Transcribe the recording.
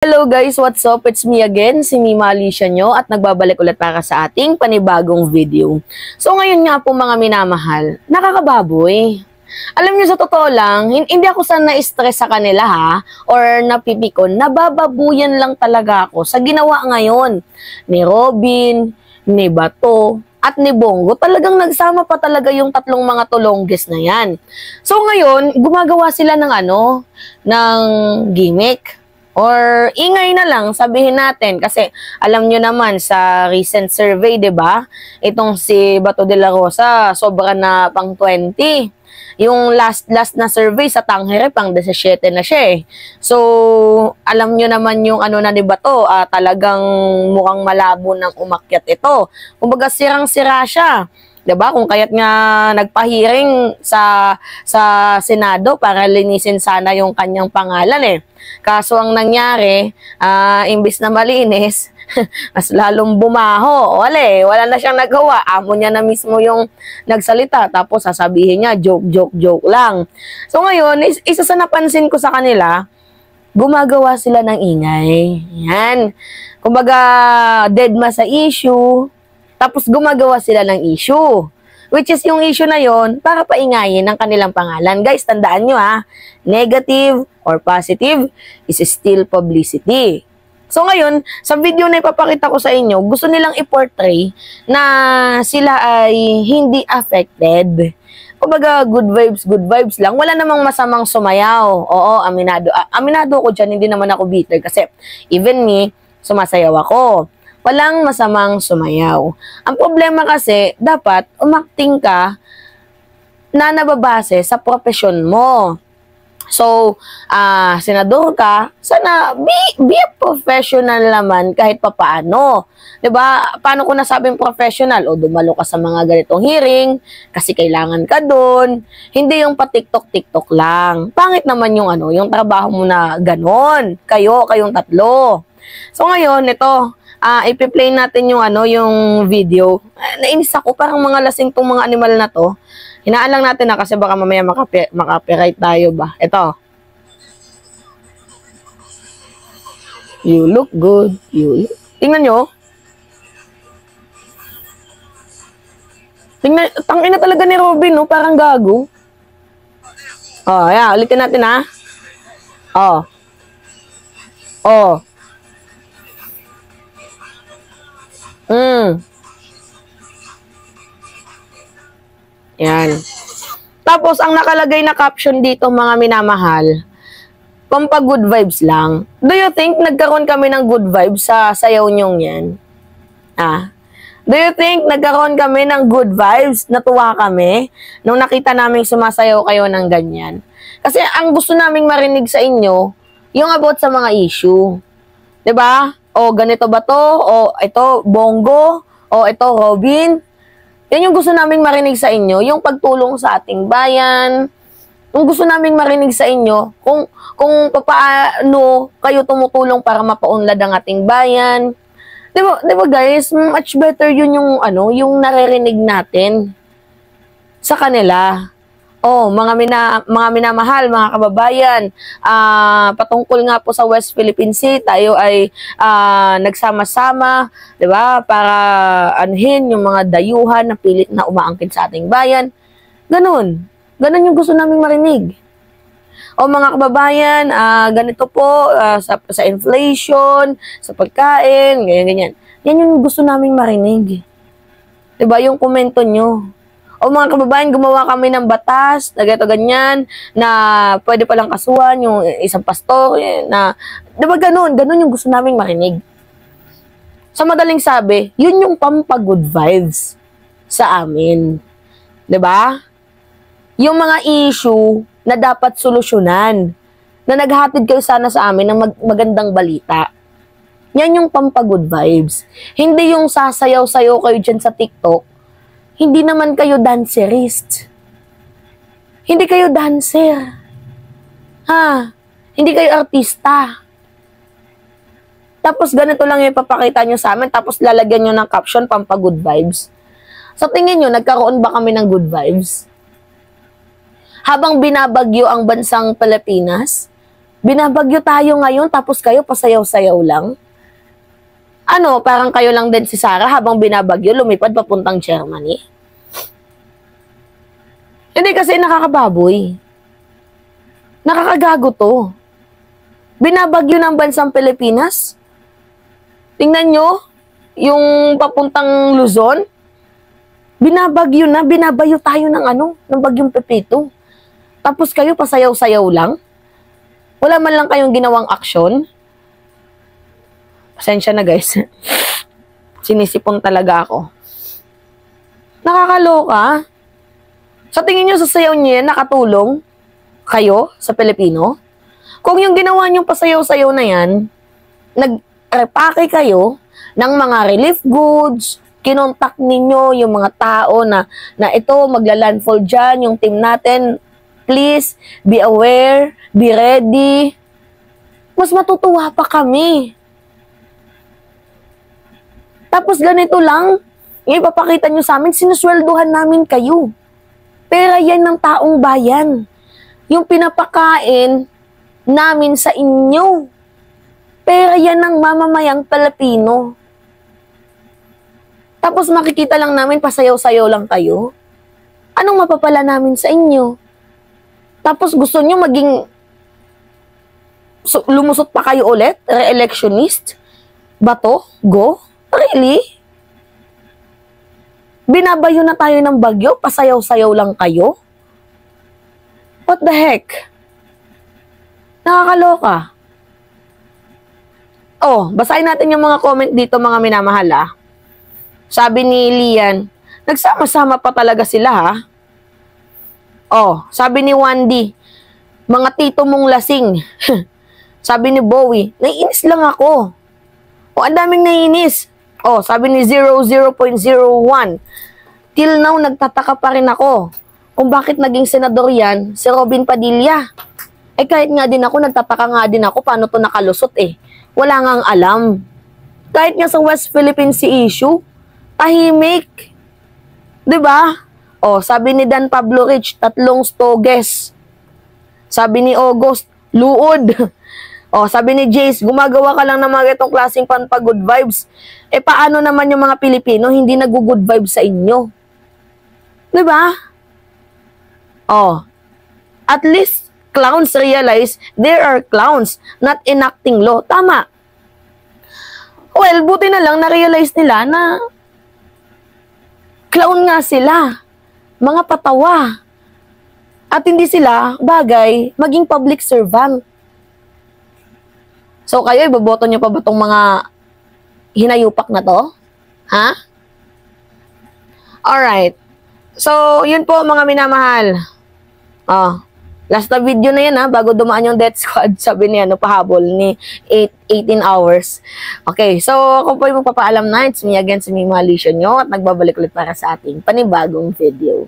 Hello guys, what's up? It's me again, si Mima Alicia nyo at nagbabalik ulit para sa ating panibagong video. So ngayon nga po mga minamahal, nakakababoy. Alam nyo sa totoo lang, hindi ako sana na-stress sa kanila ha, or napipikon, nabababuyan lang talaga ako sa ginawa ngayon ni Robin, ni Bato, at ni Bongo. Talagang nagsama pa talaga yung tatlong mga tulonggis na yan. So ngayon, gumagawa sila ng gimmick. Or ingay na lang, sabihin natin. Kasi alam nyo naman sa recent survey, 'di ba? Itong si Bato de la Rosa, sobra na pang 20. Yung last na survey sa Tangere, pang 17 na siya eh. So, alam nyo naman yung na ni Bato, talagang mukhang malabo ng umakyat ito. Kumbaga sirang-sira siya. 'Di ba? Kung kaya't nga nagpahiring sa Senado para linisin sana yung kanyang pangalan eh. Kaso ang nangyari, imbis na malinis, mas lalong bumaho. Wala na siyang nagawa. Amo niya na mismo yung nagsalita. Tapos sasabihin niya, joke lang. So ngayon, isa sa napansin ko sa kanila, gumagawa sila ng ingay. Yan. Kumbaga, deadma sa issue. Tapos gumagawa sila ng issue. Which is yung issue na yon para paingayin ang kanilang pangalan. Guys, tandaan nyo negative or positive is still publicity. So ngayon, sa video na ipapakita ko sa inyo, gusto nilang i-portray na sila ay hindi affected. Kumbaga, good vibes lang. Wala namang masamang sumayaw. Oo, aminado ako dyan, hindi naman ako bitter. Kasi even me, sumasayaw ako. Walang masamang sumayaw. Ang problema kasi, dapat umakting ka na nababase sa profesyon mo. So, senador ka, sana be a professional naman kahit papaano. 'Di ba? Paano ko nasabing professional? O dumalo ka sa mga ganitong hearing kasi kailangan ka doon. Hindi yung pa-TikTok lang. Pangit naman yung yung trabaho mo na ganon. Kayong tatlo. So ngayon, ito, ipi-play natin yung yung video. Nainis ako, parang mga lasing tong mga animal na to. Hinaan lang natin kasi baka mamaya makapiright tayo ba. Ito. You look good. Tingnan nyo. Tangina talaga ni Robin, no? Parang gago. Oh, yeah. Ulitin natin, ha? Oh. Yan. Tapos, ang nakalagay na caption dito, mga minamahal, pampa-good vibes lang. Do you think nagkaroon kami ng good vibes sa sayaw nyong yan? Do you think nagkaroon kami ng good vibes? Natuwa kami nung nakita namin sumasayaw kayo ng ganyan? Kasi ang gusto naming marinig sa inyo, yung about sa mga issue. 'Di ba? O ganito ba to? O ito, Bongo? O ito, Robin? Yan yung gusto naming marinig sa inyo, yung pagtulong sa ating bayan. Yung gusto naming marinig sa inyo, kung paano kayo tumutulong para mapaunlad ang ating bayan. Di ba guys, much better yun yung yung naririnig natin sa kanila. Oh, mga minamahal, mga kababayan, patungkol nga po sa West Philippine Sea, tayo ay nagsama-sama, 'di ba? Para anhin yung mga dayuhan na pilit na umaangkin sa ating bayan. Ganun yung gusto naming marinig. O mga kababayan, ganito po sa inflation, sa pagkain, ganyan. Yan yung gusto naming marinig. 'Di ba? Yung komento nyo. O mga kababayan, gumawa kami ng batas na ganyan, na pwede palang kasuhan yung isang pastor, na, di ba ganun yung gusto naming marinig. Sa madaling sabi, yun yung pampa-good vibes sa amin. Di ba? Yung mga issue na dapat solusyonan, na naghatid kayo sana sa amin ng magandang balita. Yan yung pampa-good vibes. Hindi yung sasayaw-sayaw kayo dyan sa TikTok. Hindi naman kayo dancerist. Hindi kayo dancer. Hindi kayo artista. Tapos ganito lang yung ipapakita nyo sa amin, tapos lalagyan nyo ng caption, pampa-good vibes. So tingin nyo, nagkaroon ba kami ng good vibes? Habang binabagyo ang bansang Pilipinas, Binabagyo tayo ngayon tapos kayo pasayaw-sayaw lang. Ano, parang kayo lang din si Sarah habang binabagyo, lumipad papuntang Germany. Hindi kasi nakakababoy. Nakakagago to. Binabagyo ng bansang Pilipinas. Tingnan nyo, yung papuntang Luzon, binabagyo na, binabayo tayo ng bagyong Pepito. Tapos kayo pasayaw-sayaw lang. Wala man lang kayong ginawang aksyon. Pasensya na guys. Sinisipon talaga ako. Nakakaloka. Sa tingin nyo sa sayaw nyo yan, nakatulong kayo sa Pilipino? Kung yung ginawa nyong pasayaw-sayaw na yan, nag-repake kayo ng mga relief goods, kinontak ninyo yung mga tao na ito, magla-landfall dyan, yung team natin, please, be aware, be ready. Mas matutuwa pa kami. Tapos ganito lang, yung ipapakita nyo sa amin, sinusweldohan namin kayo. Pera yan ng taong bayan. Yung pinapakain namin sa inyo. Pera yan ng mamamayang Pilipino. Tapos makikita lang namin, pasayaw-sayaw lang kayo. Anong mapapala namin sa inyo? Tapos gusto nyo maging lumusot pa kayo ulit? Re-electionist? Bato? Go? Really? Binabayo na tayo ng bagyo? Pasayaw-sayaw lang kayo? What the heck? Nakakaloka. Oh, basahin natin yung mga comment dito, mga minamahal ah. Sabi ni Lian, nagsama-sama pa talaga sila ha? Oh, sabi ni Wandy, mga tito mong lasing. Sabi ni Bowie, naiinis lang ako. Oh, ang daming naiinis. Oh, sabi ni 00.01, till now nagtataka pa rin ako kung bakit naging senador yan si Robin Padilla. Eh kahit nga din ako, nagtataka nga din ako paano to nakalusot eh. Wala ngang alam. Kahit nga sa West Philippine Sea issue, tahimik. 'Di ba? Oh, sabi ni Dan Pablo Rich, 3 stoges. Sabi ni August, luod. Oh, sabi ni Jace, gumagawa ka lang ng mga itong klaseng panpag-good vibes. Eh, paano naman yung mga Pilipino hindi nag-good vibes sa inyo? 'Di ba? Oh, at least clowns realize there are clowns, not enacting law. Tama. Well, buti na lang na-realize nila na clown nga sila. Mga patawa. At hindi sila bagay maging public servant. So kayo, iboboto nyo pa ba itong mga hinayupak na to? Ha? Alright. So, yun po mga minamahal. Oh, last na video na yan ha, bago dumaan yung death squad, sabi niya, pahabol ni 18 hours. Okay, so ako po yung magpapaalam na. It's me again, si Mima Alicia nyo, at nagbabalik ulit para sa ating panibagong video.